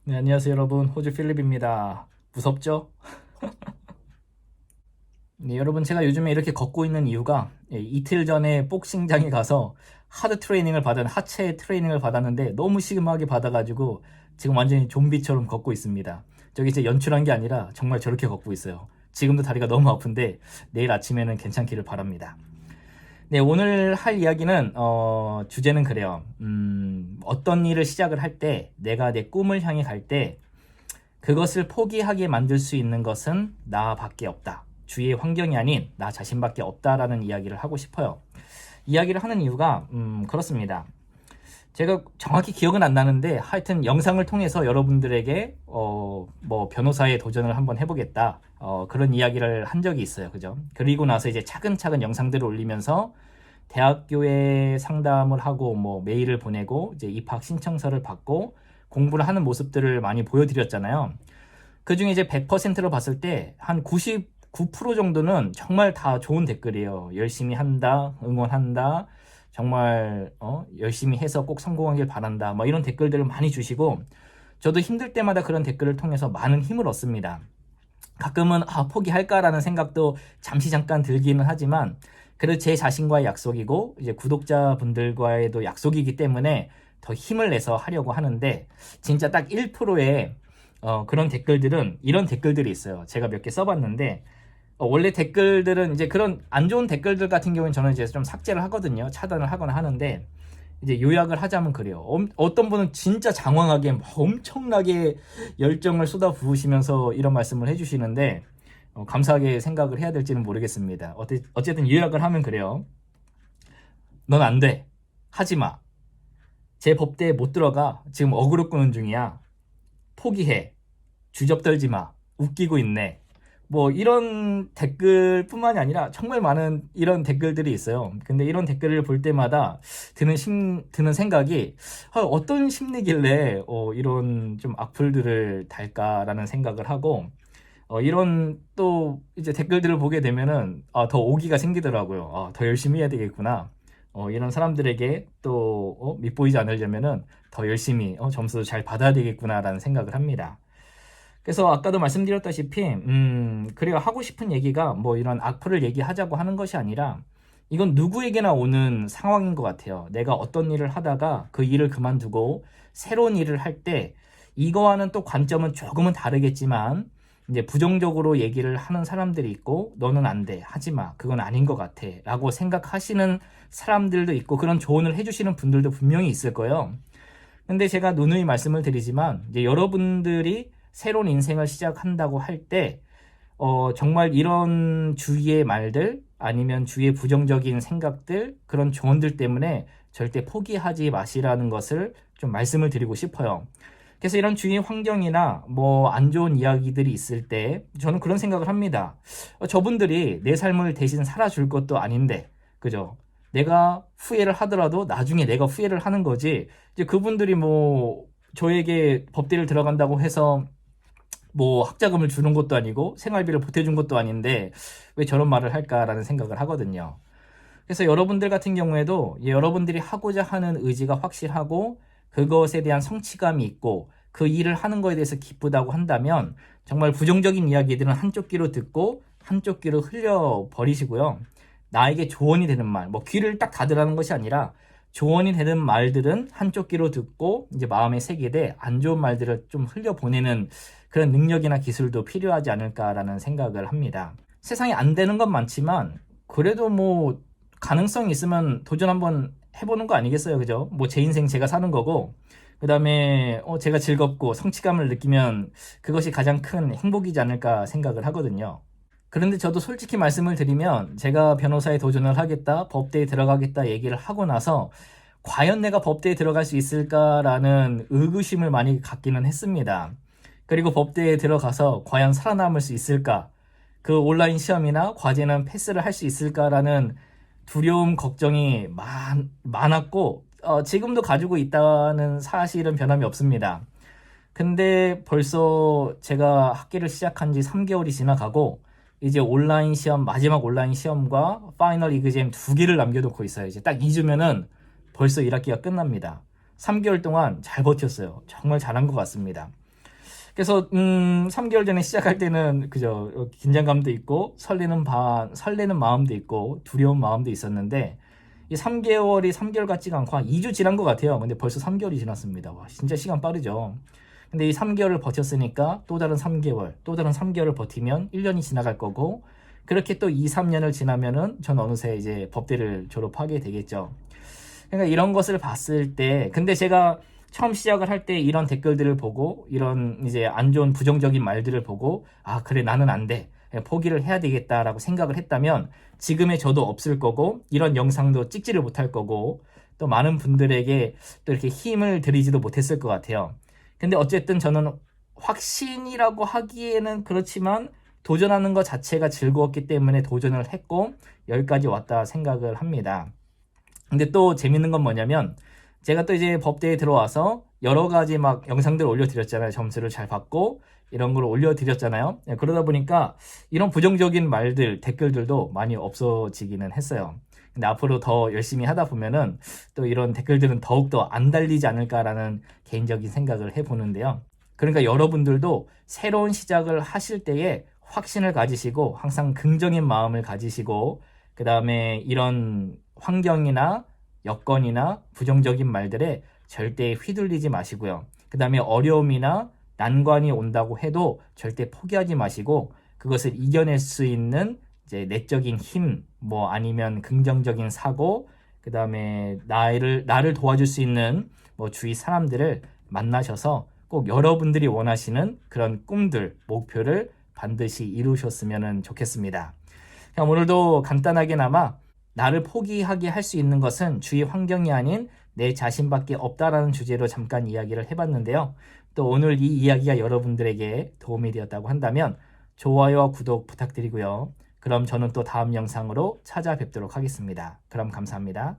네, 안녕하세요 여러분. 호주 필립입니다. 무섭죠? 네, 여러분 제가 요즘에 이렇게 걷고 있는 이유가 이틀 전에 복싱장에 가서 하드 트레이닝을 하체 트레이닝을 받았는데 너무 심하게 받아가지고 지금 완전히 좀비처럼 걷고 있습니다. 저기 제 연출한 게 아니라 정말 저렇게 걷고 있어요. 지금도 다리가 너무 아픈데 내일 아침에는 괜찮기를 바랍니다. 네, 오늘 할 이야기는 주제는 그래요. 어떤 일을 시작을 할 때 내가 내 꿈을 향해 갈때 그것을 포기하게 만들 수 있는 것은 나밖에 없다. 주위의 환경이 아닌 나 자신밖에 없다라는 이야기를 하고 싶어요. 이야기를 하는 이유가 그렇습니다. 제가 정확히 기억은 안 나는데 하여튼 영상을 통해서 여러분들에게 뭐 변호사의 도전을 한번 해보겠다 그런 이야기를 한 적이 있어요. 그죠? 그리고 나서 이제 차근차근 영상들을 올리면서 대학교에 상담을 하고 뭐 메일을 보내고 이제 입학 신청서를 받고 공부를 하는 모습들을 많이 보여드렸잖아요. 그 중에 이제 100%로 봤을 때 한 99% 정도는 정말 다 좋은 댓글이에요. 열심히 한다, 응원한다, 정말 열심히 해서 꼭 성공하길 바란다. 뭐 이런 댓글들을 많이 주시고 저도 힘들 때마다 그런 댓글을 통해서 많은 힘을 얻습니다. 가끔은 포기할까라는 생각도 잠시 잠깐 들기는 하지만 그래도 제 자신과의 약속이고 이제 구독자분들과의도 약속이기 때문에 더 힘을 내서 하려고 하는데 진짜 딱 1%의 그런 댓글들은 이런 댓글들이 있어요. 제가 몇 개 써봤는데 원래 댓글들은 이제 그런 안 좋은 댓글들 같은 경우는 저는 이제 좀 삭제를 하거든요. 차단을 하거나 하는데 이제 요약을 하자면 그래요. 어떤 분은 진짜 장황하게 막 엄청나게 열정을 쏟아 부으시면서 이런 말씀을 해주시는데 감사하게 생각을 해야 될지는 모르겠습니다. 어쨌든 요약을 하면 그래요. 넌 안 돼. 하지 마. 제 법대에 못 들어가. 지금 어그로 끄는 중이야. 포기해. 주접 떨지 마. 웃기고 있네. 뭐 이런 댓글뿐만이 아니라 정말 많은 이런 댓글들이 있어요. 근데 이런 댓글을 볼 때마다 드는 생각이 어떤 심리길래 이런 좀 악플들을 달까라는 생각을 하고 이런 또 이제 댓글들을 보게 되면은 더 오기가 생기더라고요. 더 열심히 해야 되겠구나. 이런 사람들에게 또 밉보이지 않으려면은 더 열심히 점수 잘 받아야 되겠구나라는 생각을 합니다. 그래서 아까도 말씀드렸다시피 그래요. 하고 싶은 얘기가 뭐 이런 악플을 얘기하자고 하는 것이 아니라 이건 누구에게나 오는 상황인 것 같아요. 내가 어떤 일을 하다가 그 일을 그만두고 새로운 일을 할 때 이거와는 또 관점은 조금은 다르겠지만 이제 부정적으로 얘기를 하는 사람들이 있고 너는 안 돼. 하지 마. 그건 아닌 것 같아. 라고 생각하시는 사람들도 있고 그런 조언을 해주시는 분들도 분명히 있을 거예요. 근데 제가 누누이 말씀을 드리지만 이제 여러분들이 새로운 인생을 시작한다고 할 때 정말 이런 주위의 말들 아니면 주위의 부정적인 생각들 그런 조언들 때문에 절대 포기하지 마시라는 것을 좀 말씀을 드리고 싶어요. 그래서 이런 주위 환경이나 뭐 안 좋은 이야기들이 있을 때 저는 그런 생각을 합니다. 저분들이 내 삶을 대신 살아줄 것도 아닌데 그죠? 내가 후회를 하더라도 나중에 내가 후회를 하는 거지. 이제 그분들이 뭐 저에게 법대를 들어간다고 해서 뭐 학자금을 주는 것도 아니고 생활비를 보태준 것도 아닌데 왜 저런 말을 할까라는 생각을 하거든요. 그래서 여러분들 같은 경우에도 여러분들이 하고자 하는 의지가 확실하고 그것에 대한 성취감이 있고 그 일을 하는 거에 대해서 기쁘다고 한다면 정말 부정적인 이야기들은 한쪽 귀로 듣고 한쪽 귀로 흘려 버리시고요. 나에게 조언이 되는 말, 뭐 귀를 딱 닫으라는 것이 아니라 조언이 되는 말들은 한쪽 귀로 듣고 이제 마음에 새기되 안 좋은 말들을 좀 흘려보내는 그런 능력이나 기술도 필요하지 않을까라는 생각을 합니다. 세상에 안 되는 건 많지만 그래도 뭐 가능성이 있으면 도전 한번 해보는 거 아니겠어요, 그죠? 뭐 제 인생 제가 사는 거고 그 다음에 제가 즐겁고 성취감을 느끼면 그것이 가장 큰 행복이지 않을까 생각을 하거든요. 그런데 저도 솔직히 말씀을 드리면 제가 변호사에 도전을 하겠다, 법대에 들어가겠다 얘기를 하고 나서 과연 내가 법대에 들어갈 수 있을까라는 의구심을 많이 갖기는 했습니다. 그리고 법대에 들어가서 과연 살아남을 수 있을까? 그 온라인 시험이나 과제는 패스를 할 수 있을까라는 두려움, 걱정이 많았고 지금도 가지고 있다는 사실은 변함이 없습니다. 근데 벌써 제가 학기를 시작한 지 3개월이 지나가고 이제 온라인 시험, 마지막 온라인 시험과 파이널 이그잼 2개를 남겨놓고 있어요. 이제 딱 2주면은 벌써 1학기가 끝납니다. 3개월 동안 잘 버텼어요. 정말 잘한 것 같습니다. 그래서 3개월 전에 시작할 때는 그저 긴장감도 있고 설레는 마음도 있고 두려운 마음도 있었는데 이 3개월이 3개월 같지가 않고 한 2주 지난 것 같아요. 근데 벌써 3개월이 지났습니다. 와, 진짜 시간 빠르죠. 근데 이 3개월을 버텼으니까 또 다른 3개월, 또 다른 3개월을 버티면 1년이 지나갈 거고 그렇게 또 2, 3년을 지나면은 전 어느새 이제 법대를 졸업하게 되겠죠. 그러니까 이런 것을 봤을 때 근데 제가 처음 시작을 할 때 이런 댓글들을 보고 이런 이제 안 좋은 부정적인 말들을 보고 아 그래 나는 안 돼. 포기를 해야 되겠다라고 생각을 했다면 지금의 저도 없을 거고 이런 영상도 찍지를 못할 거고 또 많은 분들에게 또 이렇게 힘을 드리지도 못했을 것 같아요. 근데 어쨌든 저는 확신이라고 하기에는 그렇지만 도전하는 것 자체가 즐거웠기 때문에 도전을 했고 여기까지 왔다 생각을 합니다. 근데 또 재밌는 건 뭐냐면 제가 또 이제 법대에 들어와서 여러 가지 막 영상들 올려드렸잖아요. 점수를 잘 받고 이런 걸 올려드렸잖아요. 그러다 보니까 이런 부정적인 말들, 댓글들도 많이 없어지기는 했어요. 근데 앞으로 더 열심히 하다 보면은 또 이런 댓글들은 더욱더 안 달리지 않을까라는 개인적인 생각을 해보는데요. 그러니까 여러분들도 새로운 시작을 하실 때에 확신을 가지시고 항상 긍정의 마음을 가지시고 그 다음에 이런 환경이나 여건이나 부정적인 말들에 절대 휘둘리지 마시고요. 그 다음에 어려움이나 난관이 온다고 해도 절대 포기하지 마시고 그것을 이겨낼 수 있는 이제 내적인 힘, 뭐 아니면 긍정적인 사고, 그 다음에 나를 도와줄 수 있는 뭐 주위 사람들을 만나셔서 꼭 여러분들이 원하시는 그런 꿈들, 목표를 반드시 이루셨으면 좋겠습니다. 그럼 오늘도 간단하게나마 나를 포기하게 할 수 있는 것은 주위 환경이 아닌 내 자신밖에 없다라는 주제로 잠깐 이야기를 해봤는데요. 또 오늘 이 이야기가 여러분들에게 도움이 되었다고 한다면 좋아요와 구독 부탁드리고요. 그럼 저는 또 다음 영상으로 찾아뵙도록 하겠습니다. 그럼 감사합니다.